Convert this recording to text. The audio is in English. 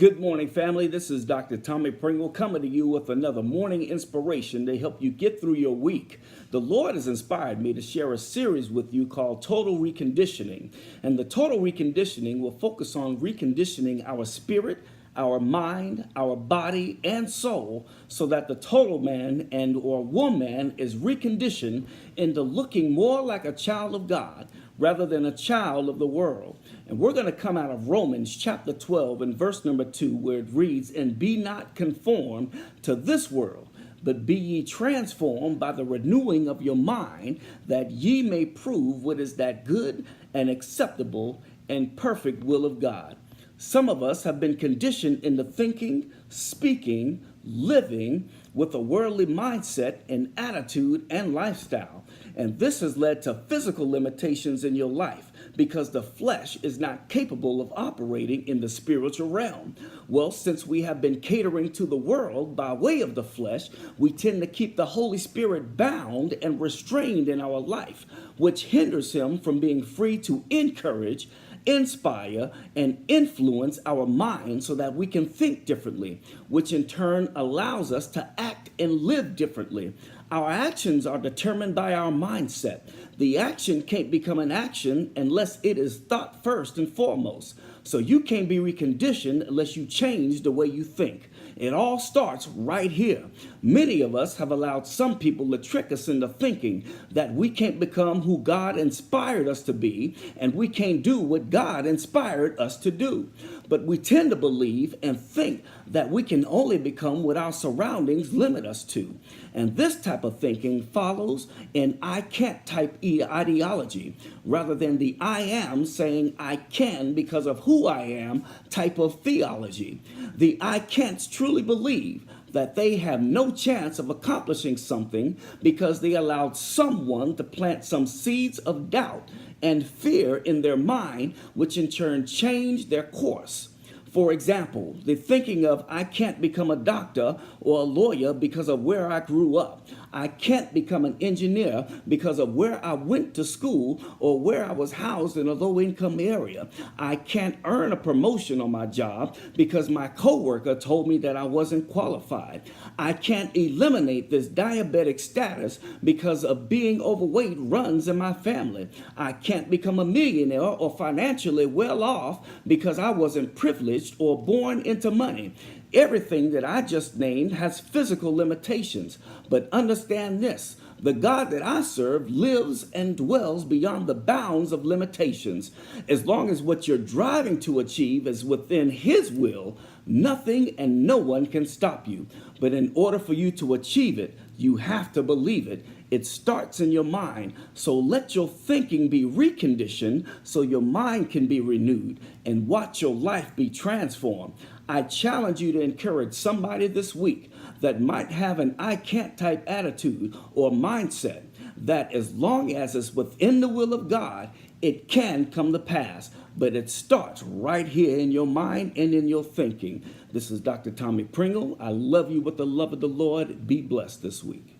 Good morning, family. This is Dr. Tommy Pringle coming to you with another morning inspiration to help you get through your week. The Lord has inspired me to share a series with you called Total Reconditioning. And the Total Reconditioning will focus on reconditioning our spirit, our mind, our body, and soul so that the total man and or woman is reconditioned into looking more like a child of God rather than a child of the world. And we're going to come out of Romans chapter 12 and verse number 2, where it reads, "And be not conformed to this world, but be ye transformed by the renewing of your mind, that ye may prove what is that good and acceptable and perfect will of God." Some of us have been conditioned into thinking, speaking, living with a worldly mindset and attitude and lifestyle. And this has led to physical limitations in your life because the flesh is not capable of operating in the spiritual realm. Well, since we have been catering to the world by way of the flesh, we tend to keep the Holy Spirit bound and restrained in our life, which hinders him from being free to encourage, inspire, and influence our minds so that we can think differently, which in turn allows us to act and live differently. Our actions are determined by our mindset. The action can't become an action unless it is thought first and foremost. So you can't be reconditioned unless you change the way you think. It all starts right here. Many of us have allowed some people to trick us into thinking that we can't become who God inspired us to be, and we can't do what God inspired us to do. But we tend to believe and think that we can only become what our surroundings limit us to. And this type of thinking follows an I can't type ideology rather than the I am saying I can because of who I am type of theology. The I can'ts truly believe that they have no chance of accomplishing something because they allowed someone to plant some seeds of doubt and fear in their mind, which in turn changed their course. For example, the thinking of I can't become a doctor or a lawyer because of where I grew up. I can't become an engineer because of where I went to school or where I was housed in a low-income area. I can't earn a promotion on my job because my coworker told me that I wasn't qualified. I can't eliminate this diabetic status because of being overweight runs in my family. I can't become a millionaire or financially well off because I wasn't privileged or born into money. Everything that I just named has physical limitations, but understand this: the God that I serve lives and dwells beyond the bounds of limitations. As long as what you're driving to achieve is within His will, nothing and no one can stop you. But in order for you to achieve it, you have to believe it. It starts in your mind. So let your thinking be reconditioned so your mind can be renewed, and watch your life be transformed. I challenge you to encourage somebody this week that might have an I can't type attitude or mindset, that as long as it's within the will of God, it can come to pass. But it starts right here in your mind and in your thinking. This is Dr. Tommy Pringle. I love you with the love of the Lord. Be blessed this week.